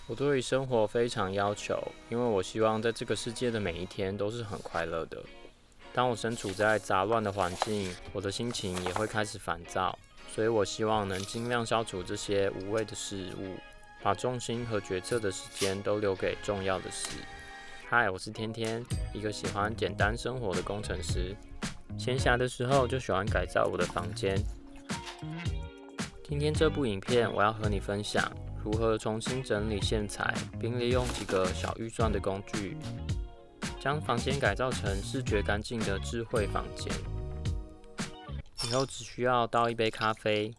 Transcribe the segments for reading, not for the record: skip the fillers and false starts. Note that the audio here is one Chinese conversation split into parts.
我对于生活非常要求，因为我希望在这个世界的每一天都是很快乐的。当我身处在杂乱的环境，我的心情也会开始烦躁，所以我希望能尽量消除这些无谓的事物，把重心和决策的时间都留给重要的事。嗨，我是天天，一个喜欢简单生活的工程师。闲暇的时候就喜欢改造我的房间。今天这部影片，我要和你分享如何重新整理线材，并利用几个小预算的工具，将房间改造成视觉干净的智慧房间。以后只需要倒一杯咖啡，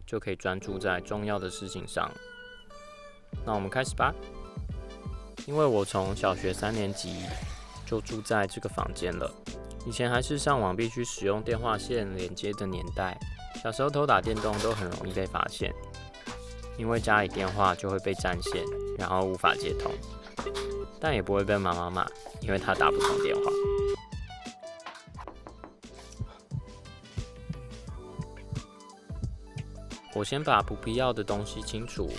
就可以专注在重要的事情上。那我们开始吧。因为我从小学3年级就住在这个房间了。以前还是上网必须使用电话线连接的年代，小时候偷打电动都很容易被发现，因为家里电话就会被占线，然后无法接通，但也不会被妈妈骂，因为她打不通电话。我先把不必要的东西清除。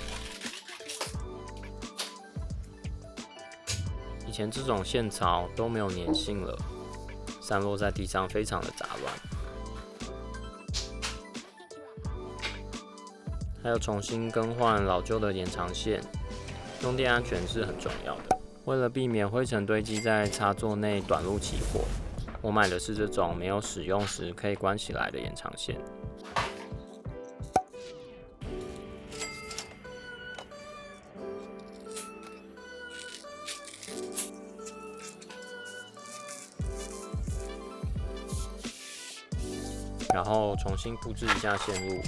以前这种线槽都没有粘性了，散落在地上非常的杂乱。还有重新更换老旧的延长线，用电安全是很重要的。为了避免灰尘堆积在插座内短路起火，我买的是这种没有使用时可以关起来的延长线。然后重新布置一下线路。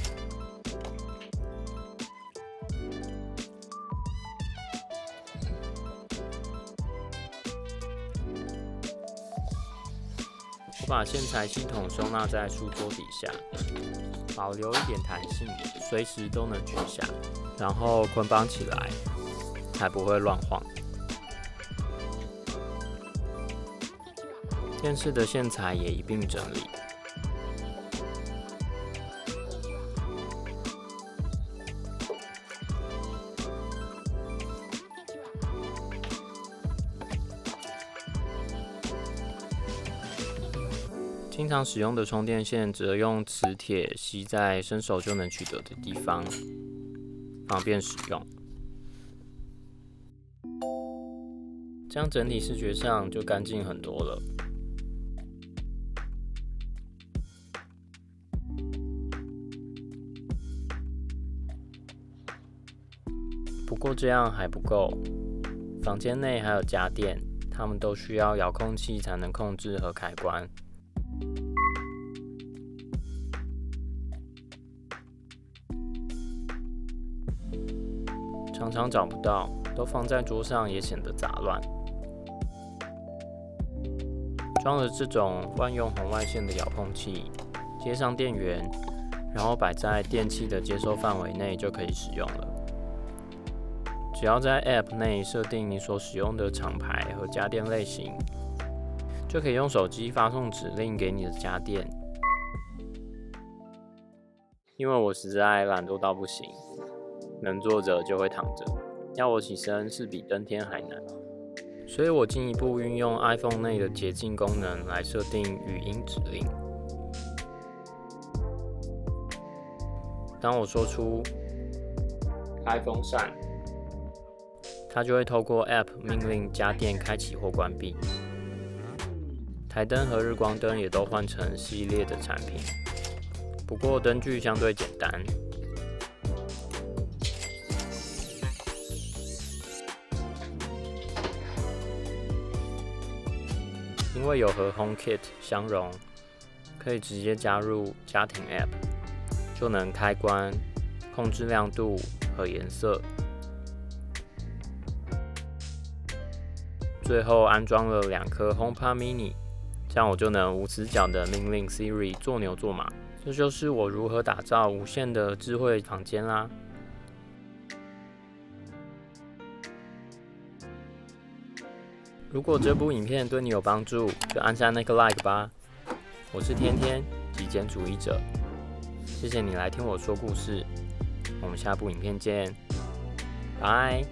我把线材系统收纳在书桌底下，保留一点弹性，随时都能取下，然后捆绑起来，才不会乱晃。电视的线材也一并整理。经常使用的充电线则用磁铁吸在伸手就能取得的地方，方便使用。这样整体视觉上就干净很多了。不过这样还不够，房间内还有家电，它们都需要遥控器才能控制和开关。常常找不到，都放在桌上也显得杂乱。装了这种万用红外线的遥控器，接上电源，然后摆在电器的接收范围内就可以使用了。只要在 App 内设定你所使用的厂牌和家电类型，就可以用手机发送指令给你的家电。因为我实在懒惰到不行，能坐着就会躺着，要我起身是比登天还难，所以我进一步运用 iPhone 内的捷径功能来设定语音指令。当我说出开风扇，它就会透过 App 命令家电开启或关闭。台灯和日光灯也都换成系列的产品，不过灯具相对简单。因为有和 HomeKit 相容，可以直接加入家庭 App， 就能开关、控制亮度和颜色。最后安装了2颗 HomePod Mini， 这样我就能无死角的命令 Siri 做牛做马。这就是我如何打造无线的智慧房间啦。如果这部影片对你有帮助，就按下那个 like 吧。我是天天，极简主义者，谢谢你来听我说故事。我们下部影片见，拜。